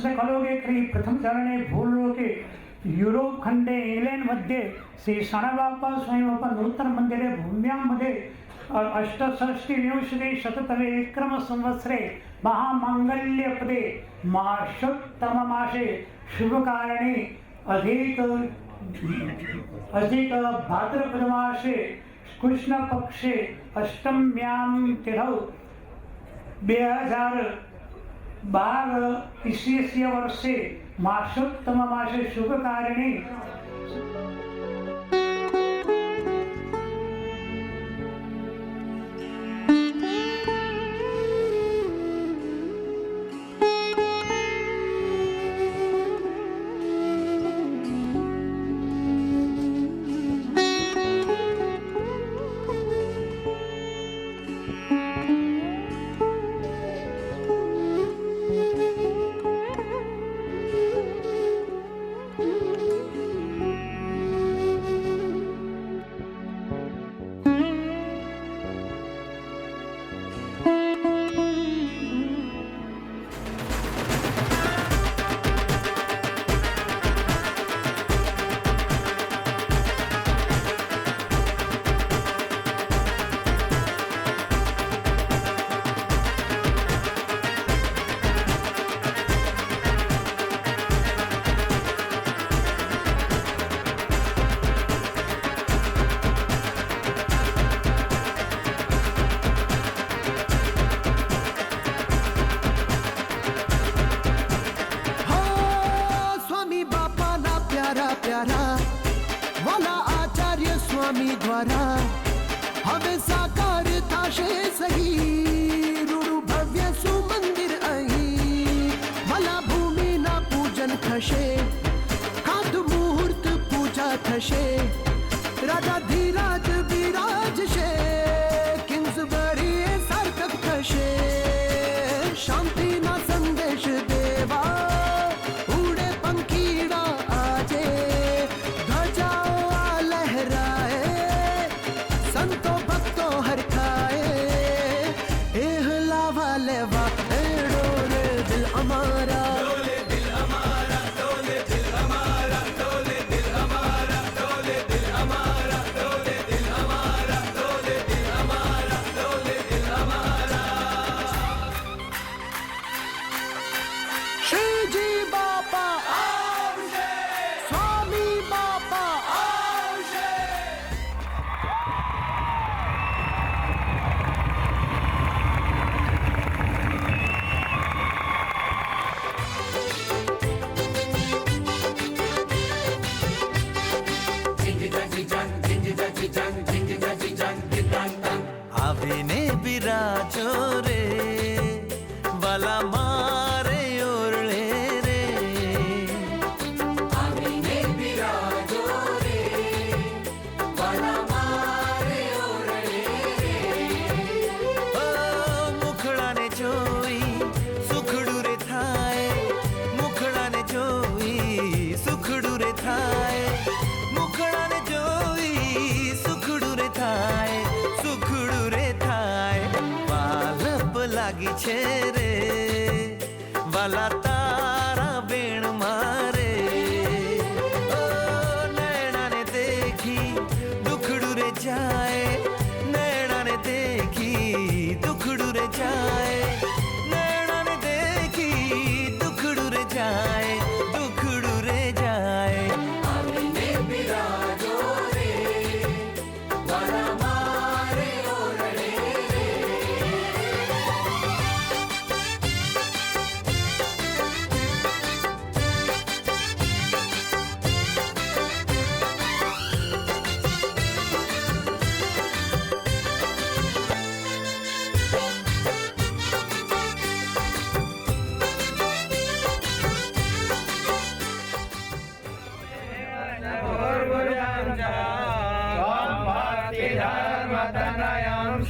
से खलोगे खरी प्रथम चरणे भूलोके युरोप खंडे इंग्लंड मध्ये श्री शरणबापा स्वामीबापा नूतन मंदिरे भूम्यामध्ये अष्टषष्टि विंशति शततमे विक्रम संवत्सरे महामांगल्यपदे मासोत्तम मासे शुभकारणे अधिक भाद्रपद मासे कृष्ण पक्षे अष्टम्यां तिथौ 2012 ईस्वीय वर्षे मासोत्तम मासे शुभकारणे स्वामी द्वारा हवे साकार थाशे सही रूडू भव्य सुमंदिर अही मला भूमि ना पूजन थशे खाद मुहूर्त पूजा थशे राजा धीराज विराज शे किंग्सबरी सार्थक थशे शांति ना संदेश देवा उड़े पंखीड़ा आजे ध्वजा संतो भक्तो हर खाए एह लावा लेवा डोले दिल हमारा डोले दिल हमारा डोले दिल हमारा डोले दिल हमारा डोले दिल हमारा डोले दिल हमारा डोले दिल हमारा डोले दिल हमारा श्री जी बापा आवशे स्वामी बापा आवशे आविने बिराजो रे वाला मारे ओरले रे आविने बिराजो रे वाला मारे ओरले रे ओ मुखड़ा ने जोई सुखड़ू रे थाए मुखड़ा ने जोई सुखड़ू रे थाए मुखड़ा ने जोई सुखड़ू रे थाए सुखड़ू रे थाए वालप लागी छे रे वाला तारा बेण मारे ओ नैना ने देखी दुखड़ू रे जाए नैना ने देखी दुखड़ू रे जाए नैना ने देखी दुखड़ू रे जाए दुखड़ू रे जाए आविने बिराजो रे वाला मारे ओरले रे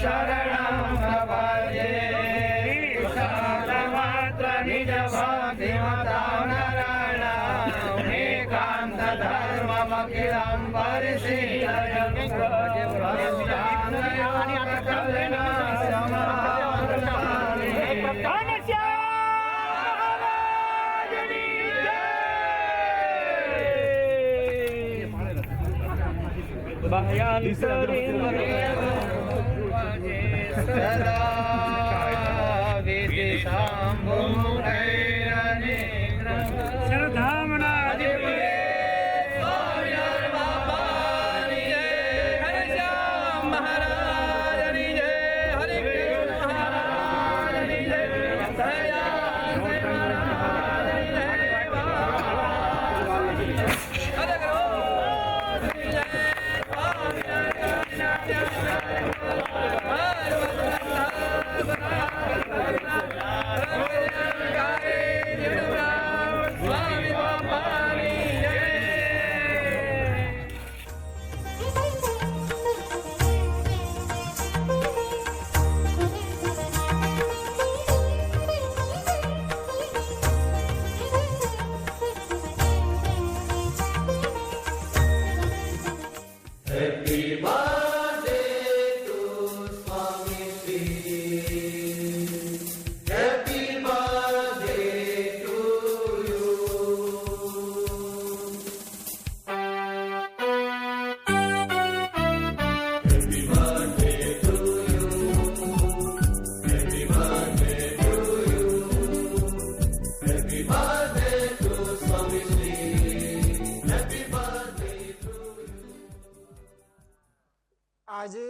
शरणं प्रपद्ये मात्र निज भक्ति नारायणम् एकान्त धर्ममखिलं परिशीलय સદા વિદિશાંભુમુખૈરનેત્રં સરધામના આજે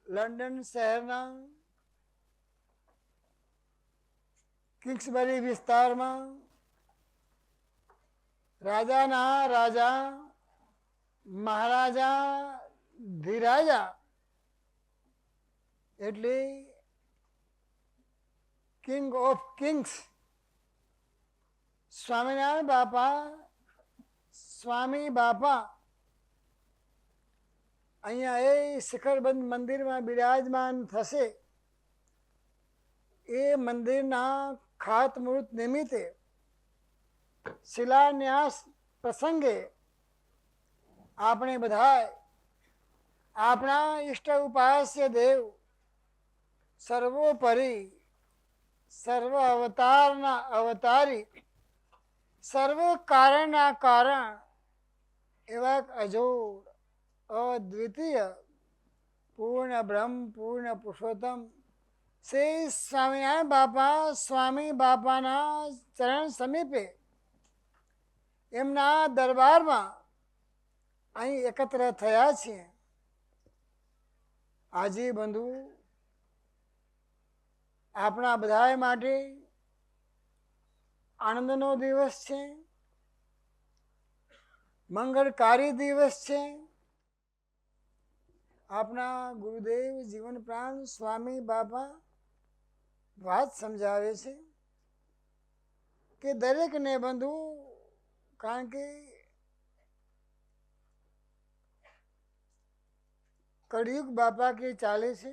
લંડન શહેરના કિંગ્સબરી વિસ્તારમાં રાજાના રાજા મહારાજા ધીરાજા એટલે કિંગ ઓફ કિંગ્સ સ્વામિનારાયણ બાપા સ્વામી બાપા અહીંયા એ શિખરબંધ મંદિરમાં બિરાજમાન થશે. એ મંદિરના ખાતમુહૂર્ત નિમિત્તે શિલાન્યાસ પ્રસંગે આપણે બધા આપણા ઈષ્ટ ઉપાસ્ય દેવ સર્વોપરી સર્વ અવતારના અવતારી સર્વ કારણના કારણ એવા અજોડ અદ્વિતીય પૂર્ણ બ્રહ્મ પૂર્ણ પુરુષોત્તમ શ્રી સ્વામિનારાયણ બાપા સ્વામી બાપાના ચરણ સમીપે એમના દરબારમાં અહીં એકત્ર થયા છીએ. આજે બંધુ આપણા બધા માટે આનંદનો દિવસ છે, મંગળકારી દિવસ છે. આપણા ગુરુદેવ જીવન પ્રાણ સ્વામી બાપા વાત સમજાવે છે કે દરેકને બંધુ, કારણ કે કળિયુગ બાપા કે ચાલે છે,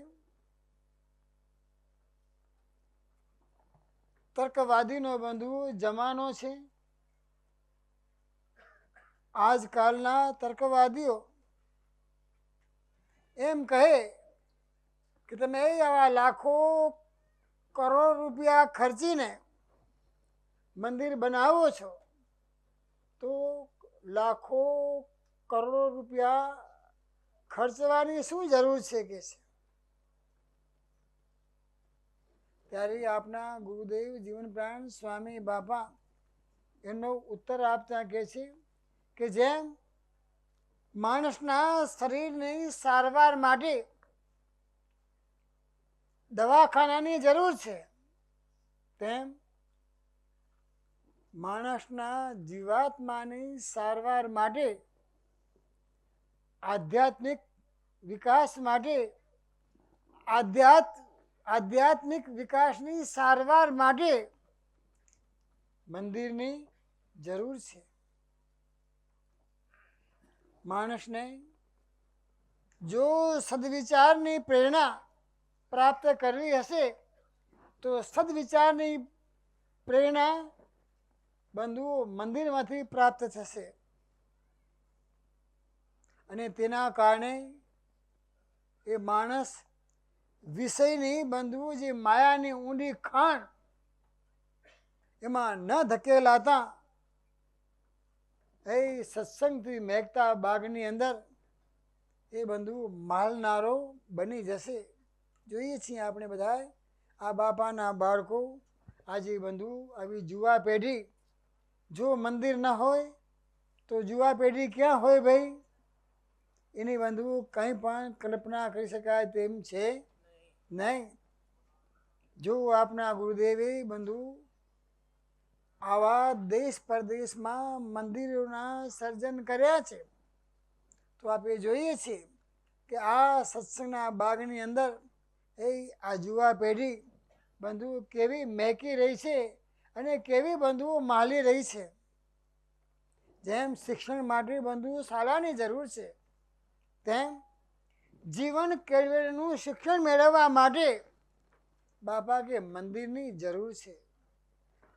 તર્કવાદીનો બંધુ જમાનો છે. આજકાલના તર્કવાદીઓ એમ કહે કે તમે આવા લાખો કરોડ રૂપિયા ખર્ચીને મંદિર બનાવો છો તો લાખો કરોડ રૂપિયા ખર્ચવાની શું જરૂર છે કે છે. ત્યારે આપના ગુરુદેવ જીવન પ્રાણ સ્વામી બાપા એનો ઉત્તર આપતા કહે છે કે જેમ માણસના શરીરની સારવાર માટે દવાખાનાની જરૂર છે, તેમ માણસના જીવાત્માની સારવાર માટે આધ્યાત્મિક વિકાસ માટે આધ્યાત્મિક વિકાસની સારવાર માટે મંદિરની જરૂર છે. માણસને જો સદવિચારની પ્રેરણા પ્રાપ્ત કરવી હશે તો સદવિચારની પ્રેરણા બંધુઓ મંદિરમાંથી પ્રાપ્ત થશે. અને તેના કારણે એ માણસ વિષયની બંધુઓ જે માયાની ઊંડી ખાણ એમાં ન ધકેલાતા એ સત્સંગથી મહેકતા બાગની અંદર એ બંધુ માલનારો બની જશે. જોઈએ છીએ આપણે બધા આ બાપાના બાળકો આજે બંધુ આવી યુવા પેઢી, જો મંદિર ન હોય તો યુવા પેઢી ક્યાં હોય ભાઈ? એની બંધુ કંઈ પણ કલ્પના કરી શકાય તેમ છે નહીં. જો આપણા ગુરુદેવે બંધુ આવા દેશ પરદેશમાં મંદિરોના સર્જન કર્યા છે, તો આપણે જોઈએ છીએ કે આ સત્સંગના બાગની અંદર એ આ યુવા પેઢી બંધુ કેવી મહેકી રહી છે અને કેવી બંધુઓ માલી રહી છે. જેમ શિક્ષણ માટે બંધુ શાળાની જરૂર છે, તેમ જીવન કેળવેનું શિક્ષણ મેળવવા માટે બાપા કે મંદિરની જરૂર છે.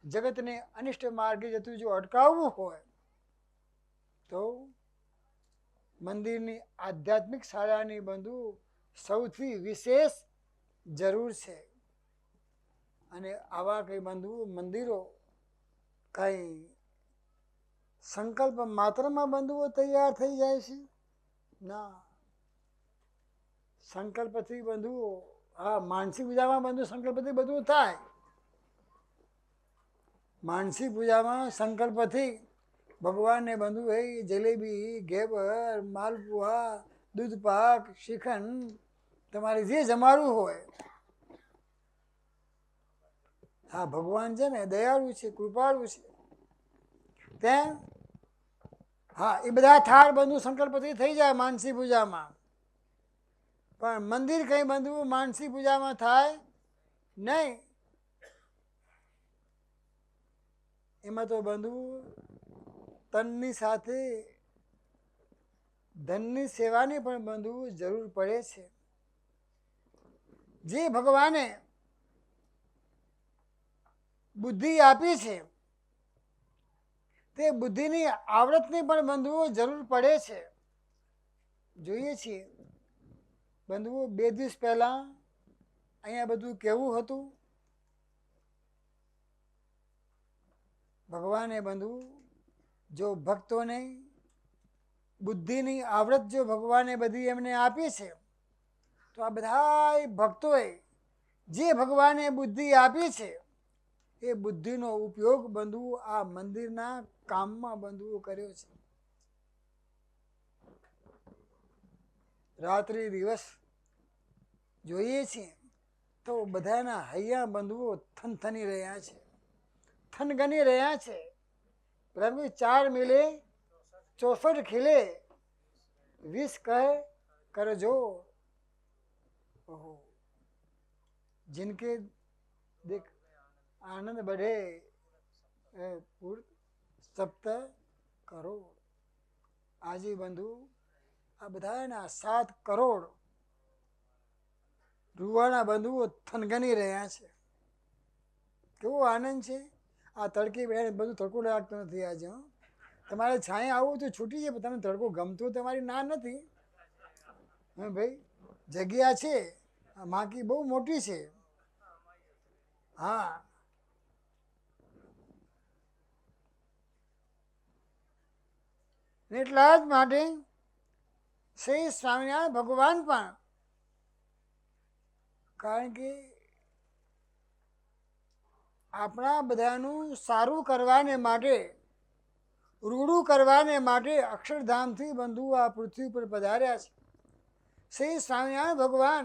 જગતને અનિષ્ટ માર્ગે જતું જો અટકાવવું હોય તો મંદિરની આધ્યાત્મિક શાળાની બંધુ સૌથી વિશેષ જરૂર છે. અને આવા કંઈ બંધુ મંદિરો કંઈ સંકલ્પ માત્રમાં બંધુઓ તૈયાર થઈ જાય છે? ના, સંકલ્પથી બંધુઓ હા માનસી પૂજામાં બંધુ સંકલ્પથી બધું થાય. માનસી પૂજામાં સંકલ્પથી ભગવાનને બંધુ એ જલેબી, ઘેવર, માલપુઆ, દૂધપાક, શ્રીખંડ તમારે જે જમાડવું હોય. હા ભગવાન છે ને દયાળુ છે, કૃપાળુ છે. તેમ હા એ બધા થાળ બંધુ સંકલ્પથી થઈ જાય માનસી પૂજામાં. પણ મંદિર કંઈ બંધુ માનસી પૂજામાં થાય નહીં. એમાં તો બંધુ તનની સાથે ધનની સેવાની પણ બંધુ જરૂર પડે છે. જે ભગવાને બુદ્ધિ આપી છે તે બુદ્ધિની આવડતની પણ બંધુઓ જરૂર પડે છે. જોઈએ છીએ બંધુઓ 2 દિવસ પહેલા અહીંયા બધું કેવું હતું? ભગવાને બંધુ જો ભક્તોને બુદ્ધિની આવડત જો ભગવાને બધી એમને આપી છે, તો આ બધા ભક્તોએ જે ભગવાને બુદ્ધિ આપી છે એ બુદ્ધિનો ઉપયોગ બંધુ આ મંદિરના કામમાં બંધુઓ કર્યો છે. રાત્રિ દિવસ જોઈએ છીએ તો બધાના હૈયા બંધુઓ થનથની રહ્યા છે, થનગની રહ્યા છે. પ્રભુ 4 મિલે 64 ખીલે, 20 કહે કરજો. ઓહો, जिनके देख आनंद बढ़े पूर्त सप्त करोड़. આજે બંધુ આ બધાના 7 કરોડ રૂવાના બંધુઓ થનગની રહ્યા છે. કેવો આનંદ છે! આ તડકી બે બધું તડકો લાગતો નથી આજે. તમારે છાંય આવવું તો છૂટી જાય, પણ તમને તડકો ગમતો તમારી ના નથી. હા ભાઈ, જગ્યા છે માકી બહુ મોટી છે. હા એટલા જ માટે શ્રી સ્વામિનારાયણ ભગવાન પણ, કારણ કે આપણા બધાનું સારું કરવાને માટે, રૂડું કરવાને માટે અક્ષરધામથી બંધુ આ પૃથ્વી પર પધાર્યા છે. શ્રી સ્વામિનારાયણ ભગવાન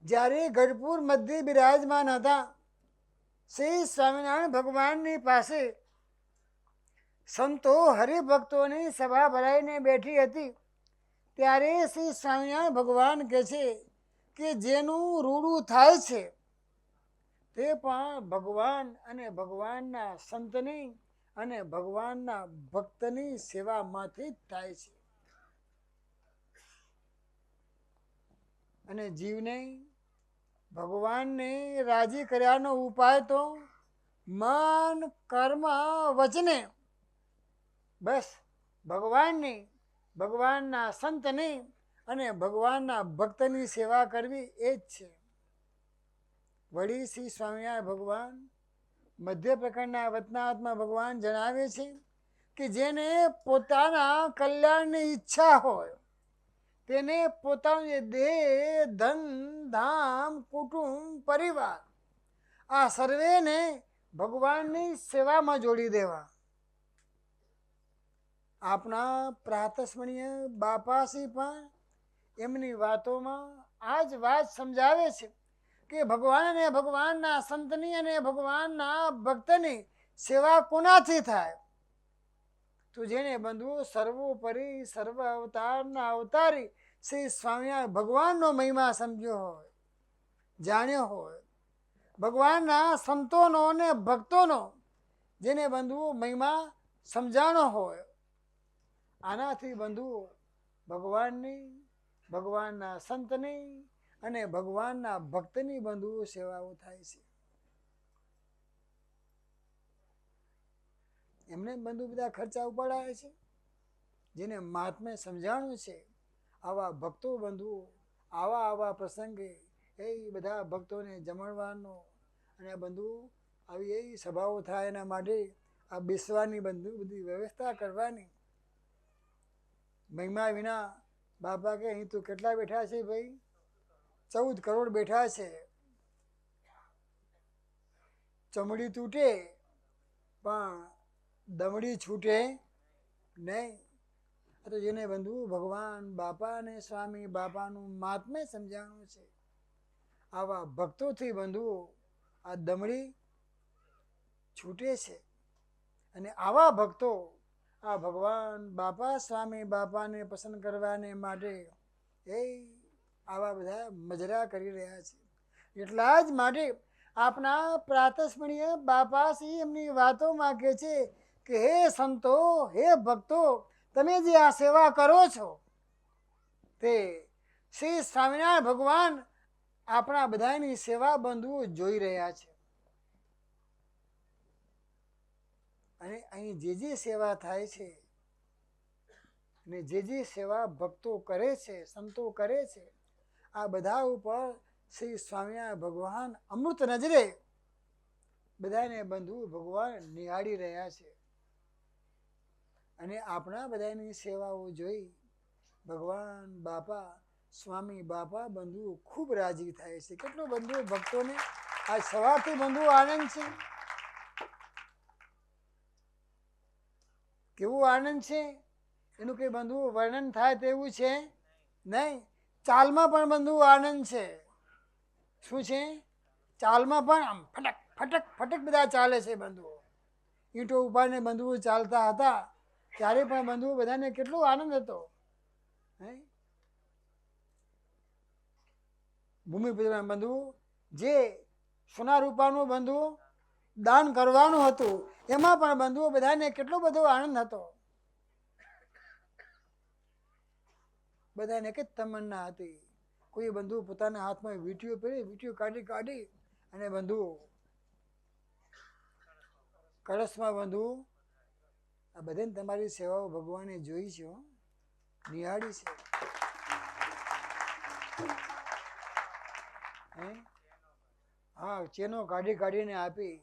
જ્યારે ગઢપુર મધ્ય બિરાજમાન હતા, શ્રી સ્વામિનારાયણ ભગવાનની પાસે સંતો હરિભક્તોની સભા ભરાઈને બેઠી હતી. ત્યારે શ્રી સ્વામિનારાયણ ભગવાન કહે છે કે જેનું રૂડું થાય છે તે પણ ભગવાન અને ભગવાનના સંતની અને ભગવાનના ભક્તની સેવામાંથી જ થાય છે. અને જીવને ભગવાનને રાજી કર્યાનો ઉપાય તો મન, કર્મ, વચને બસ ભગવાનની, ભગવાનના સંતની અને ભગવાનના ભક્તની સેવા કરવી એ જ છે. વળી શ્રી સ્વામિનારાયણ ભગવાન મધ્ય પ્રકરણના વતનાત્મા ભગવાન જણાવે છે કે જેને પોતાના કલ્યાણની ઈચ્છા હોય તેને પોતાનું જે દેહ ધન ધામ કુટુંબ પરિવાર આ સર્વેને ભગવાનની સેવામાં જોડી દેવા. આપણા પ્રાતસ્મરણીય બાપાશ્રી પણ એમની વાતોમાં આ જ વાત સમજાવે છે કે ભગવાન અને ભગવાનના સંતની અને ભગવાનના ભક્તની સેવા કોનાથી થાય? તો જેને બંધુઓ સર્વોપરી સર્વ અવતારના અવતારી શ્રી સ્વામિનારાયણ ભગવાનનો મહિમા સમજ્યો હોય, જાણ્યો હોય, ભગવાનના સંતોનો અને ભક્તોનો જેને બંધુઓ મહિમા સમજાણો હોય, આનાથી બંધુઓ ભગવાનની, ભગવાનના સંતની અને ભગવાનના ભક્તની બંધુઓ સેવાઓ થાય છે. એમને બંધુ બધા ખર્ચા ઉપાડાય છે. જેને મહાત્મે સમજાણું છે આવા ભક્તો બંધુઓ આવા પ્રસંગે એ બધા ભક્તોને જમણવાનો અને બંધુઓ આવી એ સભાઓ થાય એના માટે આ બેસવાની બંધુ બધી વ્યવસ્થા કરવાની. મહિમા વિના બાપા કે અહીં તો કેટલા બેઠા છે ભાઈ? 14 કરોડ બેઠા છે. ચમડી તૂટે પણ દમડી છૂટે નહીં. તો જેને બંધુ ભગવાન બાપા અને સ્વામી બાપાનું મહાત્મ્ય સમજાણું છે આવા ભક્તોથી બંધુઓ આ દમડી છૂટે છે. અને આવા ભક્તો આ ભગવાન બાપા સ્વામી બાપાને પસંદ કરવાને માટે એ આવા બધા મજરા કરી રહ્યા છે. એટલા જ માટે આપણા પ્રાતસ્મરણીય બાપાશ્રી એમની વાતોમાં કહે છે કે હે સંતો, હે ભક્તો, તમે જે આ સેવા કરો છો તે શ્રી સ્વામિનારાયણ ભગવાન આપણા બધાની સેવા બંધુઓ જોઈ રહ્યા છે. અને અહીં જે સેવા થાય છે અને જે સેવા ભક્તો કરે છે, સંતો કરે છે, આ બધા ઉપર શ્રી સ્વામિનારાયણ ભગવાન અમૃત નજરે બધાને બંધુ ભગવાન નિહાળી રહ્યા છે. અને આપણા બધાની સેવાઓ જોઈ ભગવાન બાપા સ્વામી બાપા બંધુઓ ખૂબ રાજી થાય છે. કેટલો બંધુઓ ભક્તોને આ સવારથી બંધુઓ આનંદ છે. કેવું આનંદ છે એનું કંઈ બંધુઓ વર્ણન થાય તેવું છે નહીં. ચાલમાં પણ બંધુઓ આનંદ છે. શું છે? ચાલમાં પણ આમ ફટક ફટક ફટક બધા ચાલે છે બંધુઓ. ઈંટો ઉપાડીને બંધુઓ ચાલતા હતા ત્યારે પણ બંધુઓ બધાને કેટલો આનંદ હતો. ભૂમિપુત્રના બંધુઓ જે સોના રૂપાનું બંધુઓ દાન કરવાનું હતું એમાં પણ બંધુઓ બધાને કેટલો બધો આનંદ હતો. બધાને એક જ તમન્ના હતી. કોઈ બંધુ પોતાના હાથમાં વીંટીઓ પહેરી વીંટીઓ કાઢી અને બંધુઓ કળશમાં બંધુઓ આ બધાને તમારી સેવાઓ ભગવાને જોઈ છે, નિહાળી છે. હા, ચેનો કાઢીને આપી.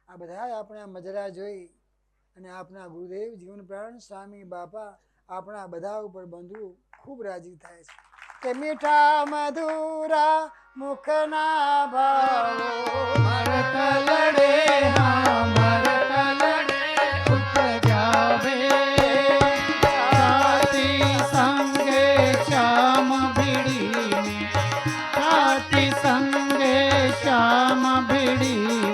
આ બધા આપણા મજરા જોઈ અને આપણા ગુરુદેવ જીવન પ્રાણ સ્વામી બાપા આપણા બધા ઉપર બંધુ ખૂબ રાજી થાય છે કે મીઠા મધુરા મુખના ભાવો મરક લડે હા મરક લડે ઉપજાવે સાથી સંગે શ્યામ ભીડીને સાથી સંગે શ્યામ ભીડી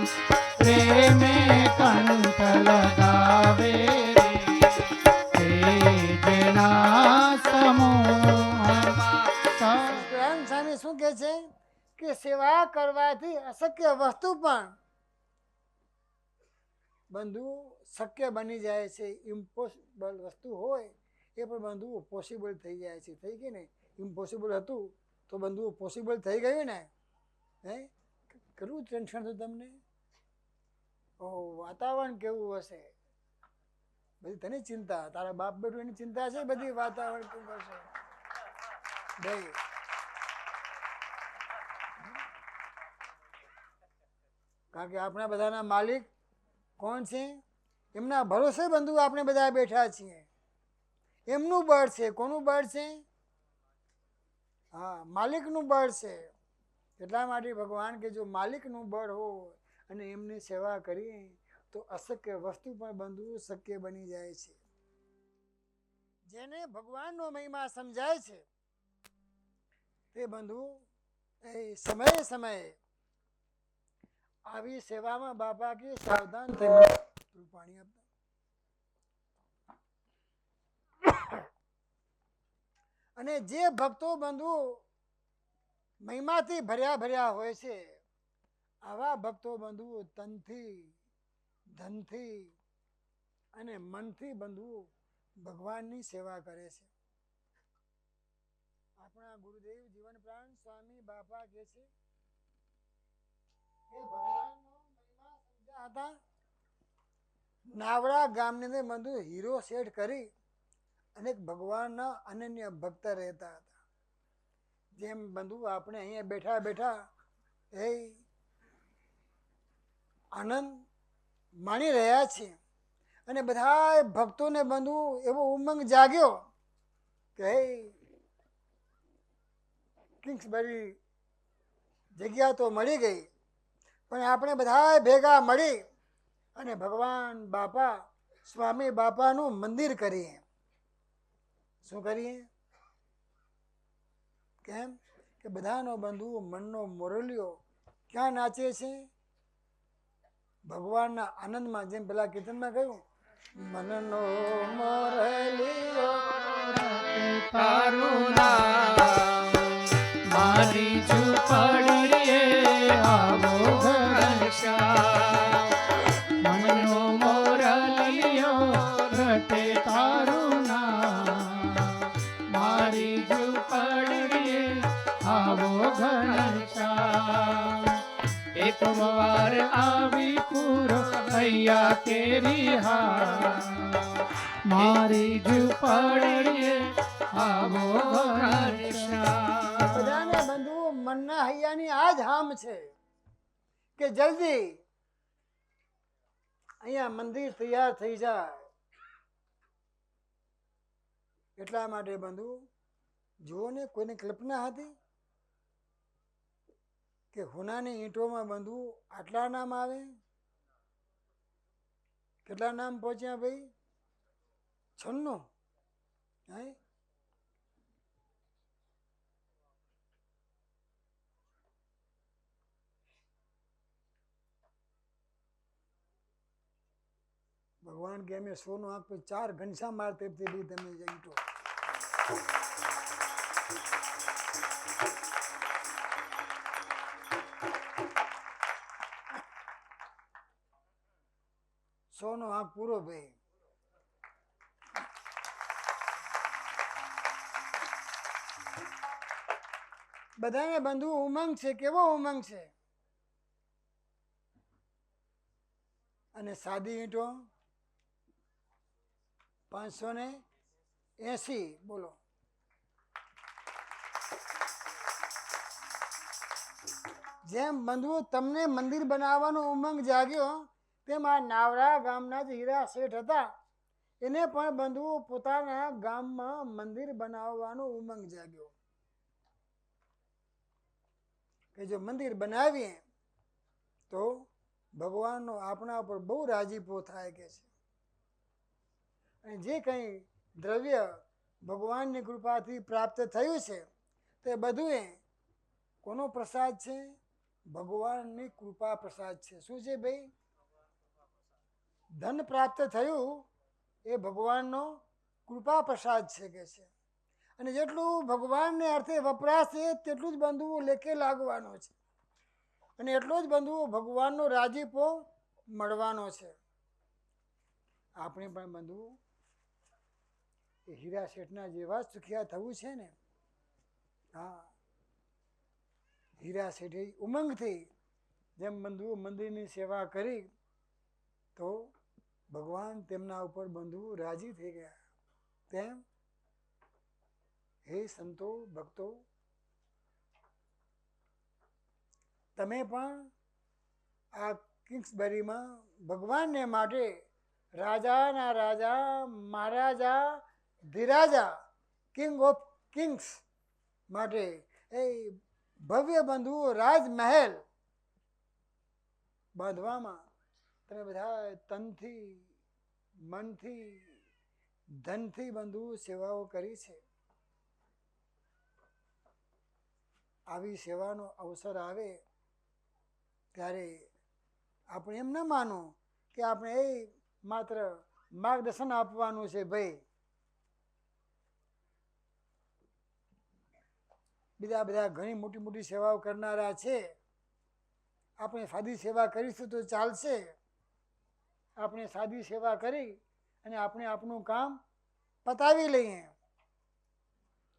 પ્રેમે કંઠ લગાવે સ્વામી શું કહે છે કે સેવા કરવાથી અશક્ય વસ્તુ પણ બંધુ શક્ય બની જાય છે. ઇમ્પોસિબલ વસ્તુ હોય એ પણ બંધુ પોસિબલ થઈ જાય છે. થઈ ગઈ ને, ઇમ્પોસિબલ હતું તો બંધુ પોસિબલ થઈ ગયું ને. કેટલું ટેન્શન હતું તમને? ઓહો, વાતાવરણ કેવું હશે? બધી તને ચિંતા, તારા બાપ બેટું એની ચિંતા છે બધી વાતાવરણ કેવું હશે ભાઈ. કારણ કે આપણા બધાના માલિક કોણ છે? એમના ભરોસે બંધુ આપણે બધા બેઠા છીએ. એમનું બળ છે. કોનું બળ છે? હા, માલિકનું બળ છે. એટલા માટે ભગવાન કે જો માલિકનું બળ હોય અને એમની સેવા કરીએ તો અશક્ય વસ્તુ પણ બંધુ શક્ય બની જાય છે. જેને ભગવાનનો મહિમા સમજાય છે તે બંધુ એ સમયે સમયે આવી સેવામાં બાપા કે સાવધાન થઈ થોડું પાણી આપતા. અને જે ભક્તો બંધુ મહિમાથી ભર્યા ભર્યા હોય છે આવા ભક્તો બંધુ તનથી, ધનથી અને મનથી બંધુ ભગવાનની સેવા કરે છે. આપણા ગુરુદેવ જીવન પ્રાણ સ્વામી બાપા કહે છે કે ભગવાનનો મહિમા સમજ્યા હતા. નાવડા ગામની અંદર બંધુ હીરો શેઠ કરી અને ભગવાનના અનન્ય ભક્ત રહેતા હતા. જેમ બંધુ આપણે અહીંયા બેઠા બેઠા એ આનંદ માણી રહ્યા છીએ અને બધા ભક્તોને બંધુ એવો ઉમંગ જાગ્યો કે હે કિંગ્સબરી જગ્યા તો મળી ગઈ, પણ આપણે બધા ભેગા મળી અને ભગવાન બાપા સ્વામી બાપાનું મંદિર કરીએ. શું કરીએ? કેમ કે બધાનો બંધુ મનનો મોરલિયો ક્યાં નાચે છે? ભગવાનના આનંદમાં. જેમ પેલા કીર્તનમાં કહ્યું, મનનો મોરલિયો તારું નામ મારી ઝૂંપડીએ આવો ઘનશ્યામ. મનનો મોરલિયો રટે તારું નામ મારી ઝૂંપડીએ આવો ઘનશ્યામ. એક વાર આવી પૂરો અહીંયા કેરી હા મારી ઝૂંપડીએ આવો ઘનશ્યામ. બધાને બંધુ મનના હૈયાની આ જ હામ છે કે જલ્દી અહીંયા મંદિર તૈયાર થઈ જાય. એટલા માટે બંધુ જુઓ ને, કોઈને કલ્પના હતી કે હોનાની ઈંટોમાં બંધુ આટલા નામ આવે? કેટલા નામ પહોંચ્યા ભાઈ? 96. હે ભગવાન કે અમે સોનું આંખ પર 4 ઘનશ્યામ માર તરફથી બી તમે ઈંટો. સોનો આંખ પૂરો ભાઈ. બધાને બંધુ ઉમંગ છે. કેવો ઉમંગ છે! અને સાદી ઈંટો 580. બોલો. જેમ બંધુ તમને મંદિર બનાવવાનો ઉમંગ જાગ્યો તેમ આ નાવડા ગામના જ હીરા શેઠ હતા એને પણ બંધુ પોતાના ગામમાં મંદિર બનાવવાનો ઉમંગ જાગ્યો કે જો મંદિર બનાવીએ તો ભગવાનનો આપણા ઉપર બહુ રાજીપો થાય કે છે. અને જે કંઈ દ્રવ્ય ભગવાનની કૃપાથી પ્રાપ્ત થયું છે તે બધું કોનો પ્રસાદ છે? ભગવાનની કૃપા પ્રસાદ છે. શું છે ભાઈ? ધન પ્રાપ્ત થયું એ ભગવાનનો કૃપા પ્રસાદ છે કે છે. અને જેટલું ભગવાનને અર્થે વપરાશે તેટલું જ બંધુ લેખે લાગવાનો છે અને એટલો જ બંધુ ભગવાનનો રાજીપો મળવાનો છે. આપણે પણ બંધુ એ હીરા શેઠના જેવા જ સુખિયા થવું છે ને. હા, હીરા શેઠે ઉમંગથી જેમ બંધુ મંદિરની સેવા કરી તો ભગવાન તેમના ઉપર બંધુ રાજી થઈ ગયા. તેમ હે સંતો ભક્તો, તમે પણ આ કિંગ્સબરીમાં ભગવાનને માટે રાજાના રાજા મહારાજા ધીરાજા કિંગ ઓફ કિંગ્સ માટે એ ભવ્ય બંધુ રાજમહેલ બાંધવામાં તમે બધા તનથી મનથી ધનથી બંધુ સેવાઓ કરી છે. આવી સેવાનો અવસર આવે ત્યારે આપણે એમ ન માનો કે આપણે એ માત્ર માર્ગદર્શન આપવાનું છે. ભાઈ બીજા બધા ઘણી મોટી મોટી સેવાઓ કરનારા છે, આપણે સાદી સેવા કરીશું તો ચાલશે. આપણે સાદી સેવા કરી અને આપણે આપણું કામ પતાવી લઈએ.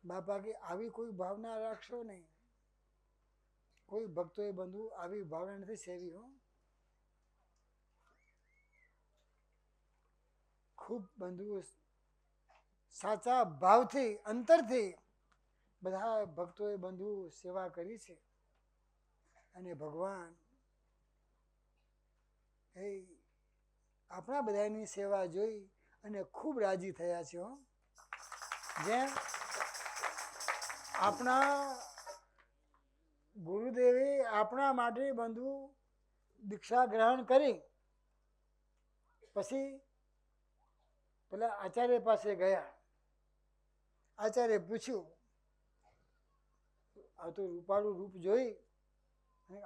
બાપા કે આવી કોઈ ભાવના રાખશો નહીં. કોઈ ભક્તોએ બંધુ આવી ભાવના નથી સેવી. હો, ખૂબ બંધુ સાચા ભાવથી અંતરથી બધા ભક્તોએ બંધુ સેવા કરી છે. અને ભગવાન એ આપણા બધાની સેવા જોઈ અને ખૂબ રાજી થયા છે. હો, જેમ આપણા ગુરુદેવે આપણા માટે બંધુ દીક્ષા ગ્રહણ કરી પછી પેલા આચાર્ય પાસે ગયા. આચાર્ય પૂછ્યું, આ તો રૂપાળું રૂપ જોઈ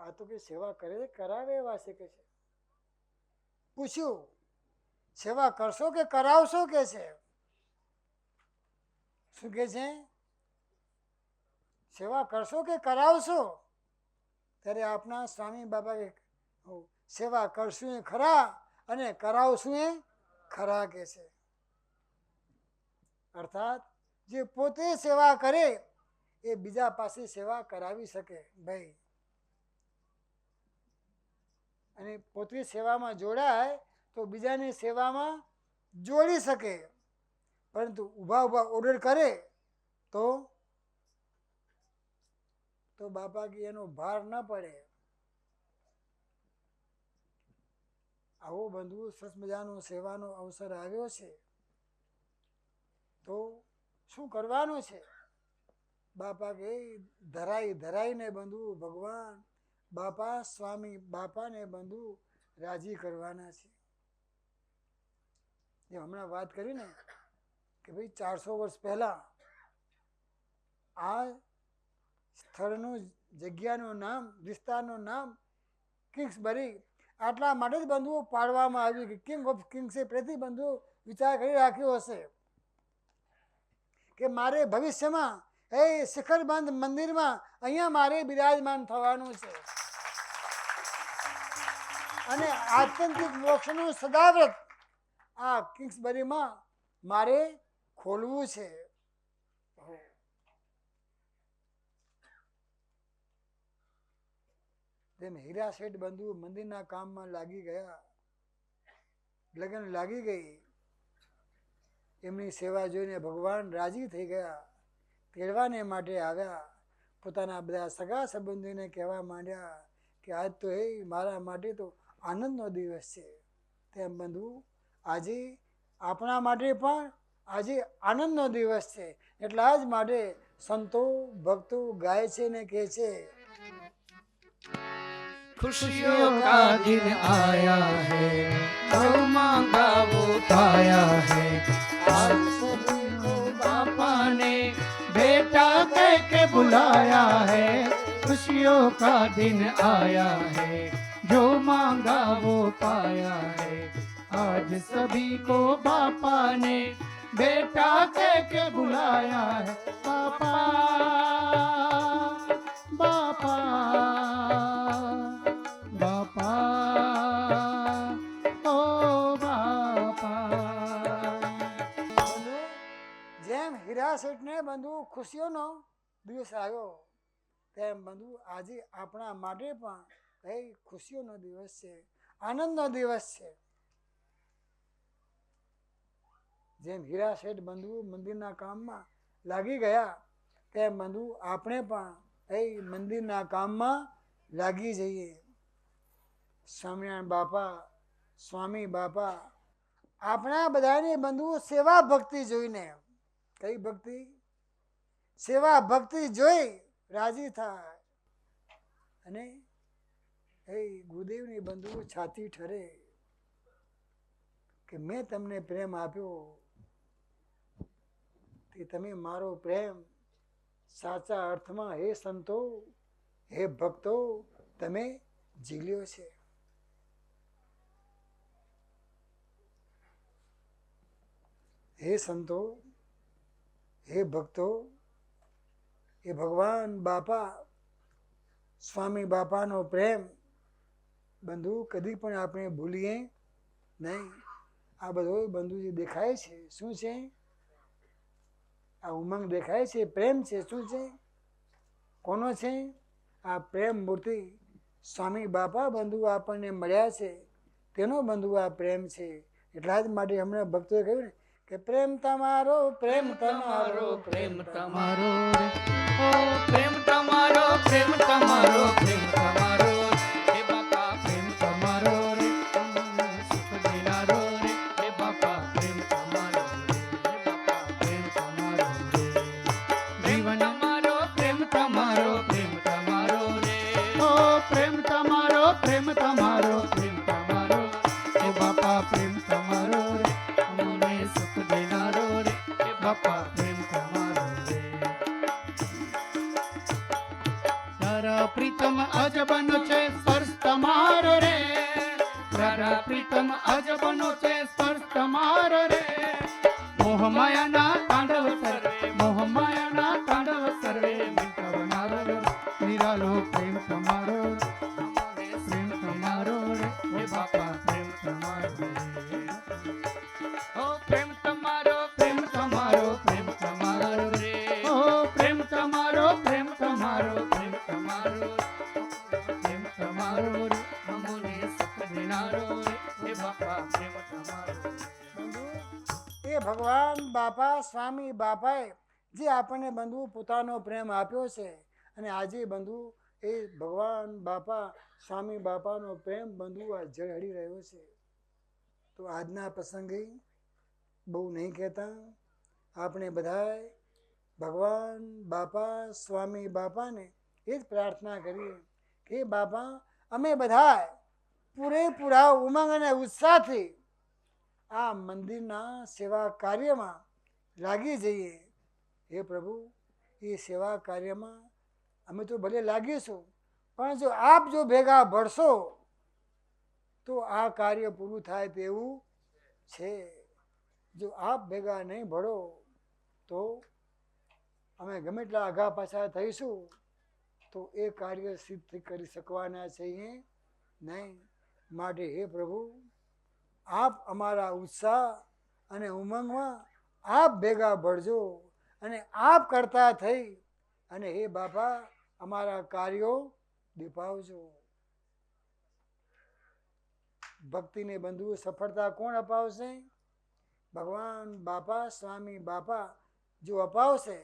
આ તો કે સેવા કરે કરાવે એવા છે કે છે. પૂછ્યું, સેવા કરશો કે કરાવશો કે છે? શું કે છે? સેવા કરશો કે કરાવશો? ત્યારે આપણા સ્વામી બાબા કે સેવા કરશું એ ખરા અને કરાવશું એ ખરા કે છે. અર્થાત જે પોતે સેવા કરે એ બીજા પાસે સેવા કરાવી શકે ભાઈ, અને પોતે સેવામાં જોડાય તો બીજાની સેવામાં જોડી શકે. પરંતુ ઊભા ઊભા ઓર્ડર કરે તો બાપા કે એનો ભાર ન પડે. આવો બંધુ સરસ મજાનો સેવાનો અવસર આવ્યો છે તો શું કરવાનું છે? બાપા કે ધરાઈ ધરાઈને બંધુ ભગવાન બાપા સ્વામી બાપાને બંધુ રાજી કરવાના છે. જે હમણાં વાત કરી ને કે ભાઈ 400 વર્ષ પહેલા આ સ્થળનું જગ્યાનું નામ વિસ્તારનું નામ કિંગ્સબરી આટલા માટે જ બંધુઓ પાડવામાં આવ્યું કે કિંગ ઓફ કિંગ્સે પ્રતિબંધુ વિચાર કરી રાખ્યો હશે કે મારે ભવિષ્યમાં એ શિખરબંધ મંદિરમાં અહીંયા મારે બિરાજમાન થવાનું છે અને આત્યંતિક મોક્ષનું સદાવ્રત આ કિંગ્સબરીમાં મારે ખોલવું છે. તેમ હીરા શેઠ બંધુ મંદિરના કામમાં લાગી ગયા. લગ્ન લાગી ગઈ. એમની સેવા જોઈને ભગવાન રાજી થઈ ગયા. તેડવાને માટે આવ્યા. પોતાના બધા સગા સંબંધીને કહેવા માંડ્યા કે આજ તો હે મારા માટે તો આનંદનો દિવસ છે. તેમ બંધુ આજે આપણા માટે પણ આજે આનંદનો દિવસ છે. એટલા જ માટે સંતો ભક્તો ગાય છે ને કહે છે, खुशियों का दिन आया है, गौ मांगा वो पाया है। आज सभी को बापा ने बेटा कह के बुलाया है। खुशियों का दिन आया है, जो मांगा वो पाया है। आज सभी को बापा ने बेटा कह के बुलाया है। बापा बापा હીરા શેઠને બંધુ ખુશીઓનો દિવસ આવ્યો તેમ બંધુ આજે આપણા માટે પણ એ ખુશીઓનો દિવસ છે, આનંદનો દિવસ છે. જેમ હીરા શેઠ બંધુ મંદિરના કામમાં લાગી ગયા તેમ બંધુ આપણે પણ એ મંદિરના કામમાં લાગી જઈએ. સ્વામિનારાયણ બાપા સ્વામી બાપા આપણા બધાની બંધુઓ સેવા ભક્તિ જોઈને, કઈ ભક્તિ? સેવા ભક્તિ જોઈ રાજી થાય અને એ ગુરુદેવની બંધુઓ છાતી ઠરે કે મેં તમને પ્રેમ આપ્યો તે તમે મારો પ્રેમ સાચા અર્થમાં હે સંતો, હે ભક્તો, તમે ઝીલ્યો છે. હે સંતો, હે ભક્તો, એ ભગવાન બાપા સ્વામી બાપાનો પ્રેમ બંધુ કદી પણ આપણે ભૂલીએ નહીં. આ બધો બંધુ જે દેખાય છે શું છે? આ ઉમંગ દેખાય છે પ્રેમ છે. શું છે? કોનો છે? આ પ્રેમ મૂર્તિ સ્વામી બાપા બંધુ આપણને મળ્યા છે તેનો બંધુ આ પ્રેમ છે. એટલા જ માટે હમણાં ભક્તોએ કહ્યું ને કે પ્રેમ તમારો, પ્રેમ તમારો, પ્રેમ તમારો રે, ઓ પ્રેમ તમારો, પ્રેમ તમારો, પ્રેમ તમારો, હે બાપા પ્રેમ તમારો રે, અમને સુખ દેનારો રે, હે બાપા પ્રેમ તમારો રે, હે બાપા પ્રેમ તમારો રે, જીવન અમારો પ્રેમ તમારો, પ્રેમ તમારો રે, ઓ પ્રેમ તમારો, પ્રેમ તમારો, પ્રેમ તમારો, હે બાપા પ્રેમ તમારો રે, અમને સુખ દેનારો રે, હે બાપા પ્રેમ તમારો રે. તારા પ્રીતમ અજબનો છે સ્પર્શ તમારો રે, તારા પ્રીતમ અજબનો છે સ્પર્શ તમારો રે, મોહમાયાના તાંડવ સર્વે, મોહમાયાના તાંડવ સર્વે મિટાવનારો રે, નિરાલો પ્રેમ તમારો રે, પ્રેમ તમારો રે, હે બાપા પ્રેમ તમારો રે, ઓ પ્રેમ તમારો, પ્રેમ તમારો, પ્રેમ તમારો રે, ઓ પ્રેમ તમારો, પ્રેમ તમારો, પ્રેમ તમારો, પ્રેમ તમારો રે, અમને સુખ દેનારો રે, હે બાપા પ્રેમ તમારો રે. બંધુ એ ભગવાન બાપા સ્વામી બાપાએ જે આપણને બંધુ પોતાનો પ્રેમ આપ્યો છે અને આજે બંધુ એ ભગવાન બાપા સ્વામી બાપાનો પ્રેમ બંધુ આ ઝળહળી રહ્યો છે. તો આજના પ્રસંગે બહુ નહીં કહેતા, આપણે બધાએ ભગવાન બાપા સ્વામી બાપાને એ જ પ્રાર્થના કરીએ કે બાપા અમે બધા પૂરેપૂરા ઉમંગ અને ઉત્સાહથી આ મંદિરના સેવા કાર્યમાં લાગી જઈએ. હે પ્રભુ, એ સેવા કાર્યમાં અમે તો ભલે લાગીશું, પણ જો આપ જો ભેગા ભળશો તો આ કાર્ય પૂરું થાય તેવું છે. જો આપ ભેગા નહીં ભળો તો અમે ગમે એટલા આઘા પાછા થઈશું તો એ કાર્ય સિદ્ધ કરી શકવાના છીએ નહીં. માટે હે પ્રભુ, આપ અમારા ઉત્સાહ અને ઉમંગમાં આપ ભેગા ભળજો અને આપ કરતા થઈ અને હે બાપા અમારા કાર્યો દીપાવજો. ભક્તિને બંધુ સફળતા કોણ અપાવશે? ભગવાન બાપા સ્વામી બાપા જો અપાવશે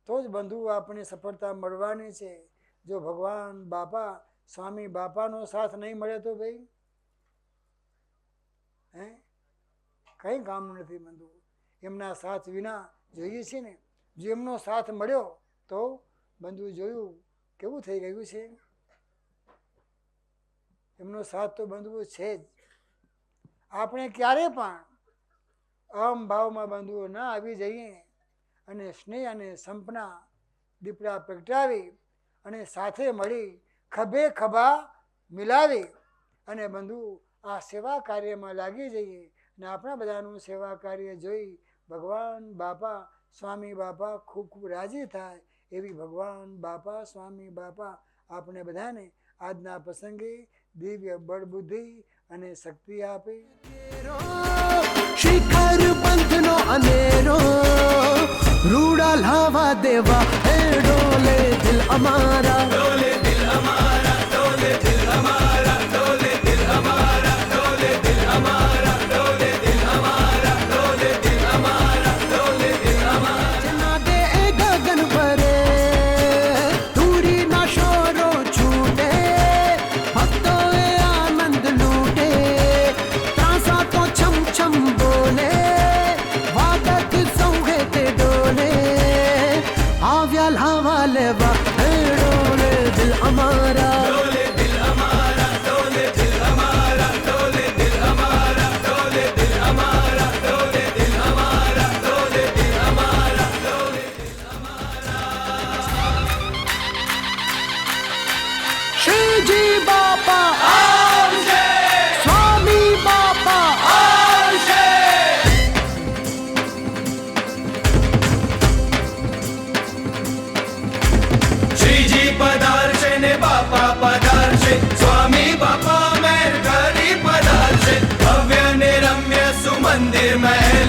તો જ બંધુ આપણને સફળતા મળવાની છે. જો ભગવાન બાપા સ્વામી બાપાનો સાથ નહીં મળે તો ભાઈ હે કંઈ કામનું નથી બંધુ. એમના સાથ વિના જોઈએ છીએ ને, જો એમનો સાથ મળ્યો તો બંધુ જોયું કેવું થઈ ગયું છે. એમનો સાથ તો બંધુ છે જ. આપણે ક્યારે પણ અહમ ભાવમાં બંધુઓ ના આવી જઈએ અને સ્નેહ અને સંપના દીપડા પ્રગટાવી અને સાથે મળી ખભે ખભા મિલાવી અને બંધુ આ સેવા કાર્યમાં લાગી જઈએ અને આપણા બધાનું સેવા કાર્ય જોઈ ભગવાન બાપા સ્વામી બાપા ખૂબ ખૂબ રાજી થાય એવી ભગવાન બાપા સ્વામી બાપા આપણે બધાને આજના પ્રસંગે દિવ્ય બળ બુદ્ધિ અને શક્તિ આપે. શિખર બંધનો અનેરો રૂડા લાવા દેવા હે ડોલે દિલ અમારા, ડોલે દિલ અમારા, ડોલે દિલ અમારા, ડોલે દિલ અમારા, ડોલે દિલ અમારા, ડોલે દિલ અમારા, ડોલે દિલ અમારા, ડોલે દિલ અમારા. ચના દે ગગન ભરે દૂરી ના શોરો છૂટે, ભક્તોએ આનંદ લૂટે, ત્રાસા તો છમ છમ બોલે.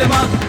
દિલમાં